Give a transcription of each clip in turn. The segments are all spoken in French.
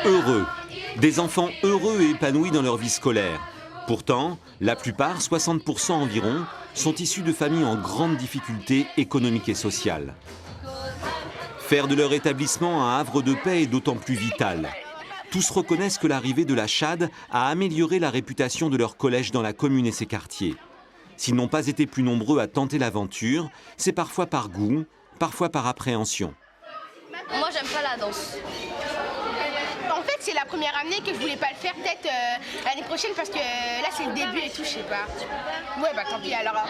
Heureux. Des enfants heureux et épanouis dans leur vie scolaire. Pourtant, la plupart, 60% environ, sont issus de familles en grande difficulté économique et sociale. Faire de leur établissement un havre de paix est d'autant plus vital. Tous reconnaissent que l'arrivée de la CHAD a amélioré la réputation de leur collège dans la commune et ses quartiers. S'ils n'ont pas été plus nombreux à tenter l'aventure, c'est parfois par goût, parfois par appréhension. Moi, j'aime pas la danse. En fait, c'est la première année que je voulais pas le faire, peut-être l'année prochaine, parce que là, c'est le début et tout, je sais pas. Ouais, bah tant pis alors.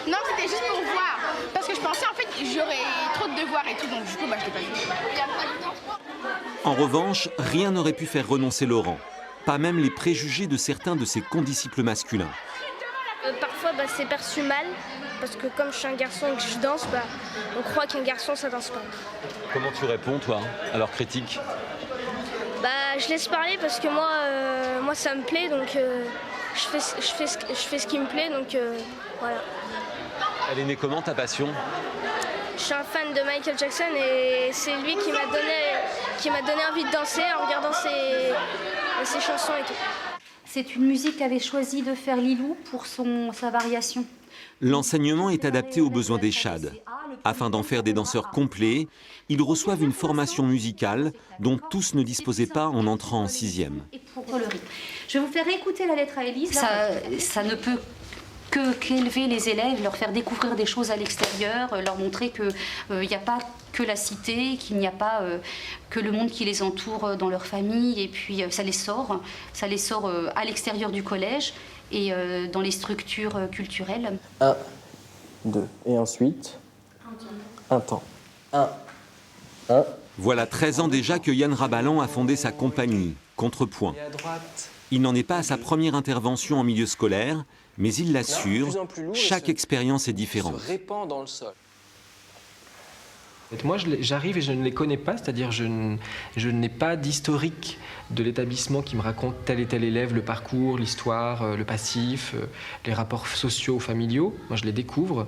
Non, c'était juste pour voir, parce que je pensais en fait j'aurais trop de devoirs et tout, donc du coup, bah je l'ai pas fait. En revanche, rien n'aurait pu faire renoncer Laurent. Pas même les préjugés de certains de ses condisciples masculins. Parfois, c'est perçu mal, parce que comme je suis un garçon et que je danse, on croit qu'un garçon, ça danse pas. Comment tu réponds, toi, à leurs critiques ? Je laisse parler parce que moi ça me plaît, donc je fais ce qui me plaît, donc voilà. Elle est née comment, ta passion ? Je suis un fan de Michael Jackson et c'est lui qui m'a donné envie de danser en regardant ses chansons et tout. C'est une musique qu'avait choisi de faire Lilou pour sa variation. L'enseignement est adapté aux besoins des CHAD. Afin d'en faire des danseurs complets, ils reçoivent une formation musicale dont tous ne disposaient pas en entrant en 6e. Je vais vous faire écouter la lettre à Élise. Ça ne peut qu'élever les élèves, leur faire découvrir des choses à l'extérieur, leur montrer qu'il n'y a pas que la cité, qu'il n'y a pas que le monde qui les entoure dans leur famille, et puis ça les sort à l'extérieur du collège et dans les structures culturelles. 1, 2, et ensuite, un temps. 1, 1. Voilà 13 ans déjà que Yann Rabalan a fondé sa compagnie, Contrepoint. Il n'en est pas à sa première intervention en milieu scolaire, mais il l'assure, chaque expérience est différente. Moi, j'arrive et je ne les connais pas, c'est-à-dire je n'ai pas d'historique de l'établissement qui me raconte tel et tel élève, le parcours, l'histoire, le passif, les rapports sociaux, familiaux. Moi, je les découvre,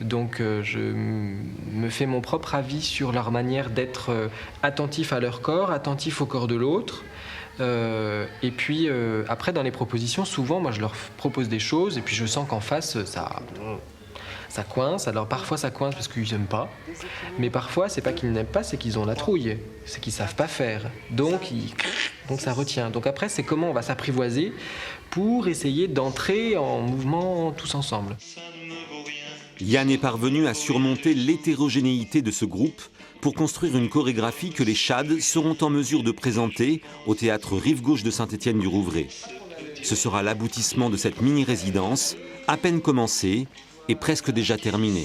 donc je me fais mon propre avis sur leur manière d'être attentif à leur corps, attentif au corps de l'autre. Et puis après, dans les propositions, souvent, moi, je leur propose des choses et puis je sens qu'en face, ça coince. Alors parfois ça coince parce qu'ils n'aiment pas, mais parfois c'est pas qu'ils n'aiment pas, c'est qu'ils ont la trouille, c'est qu'ils savent pas faire. Donc ça retient. Donc après c'est comment on va s'apprivoiser pour essayer d'entrer en mouvement tous ensemble. Yann est parvenu à surmonter l'hétérogénéité de ce groupe pour construire une chorégraphie que les CHAD seront en mesure de présenter au théâtre Rive-Gauche de Saint-Étienne-du-Rouvray. Ce sera l'aboutissement de cette mini-résidence, à peine commencée, est presque déjà terminé.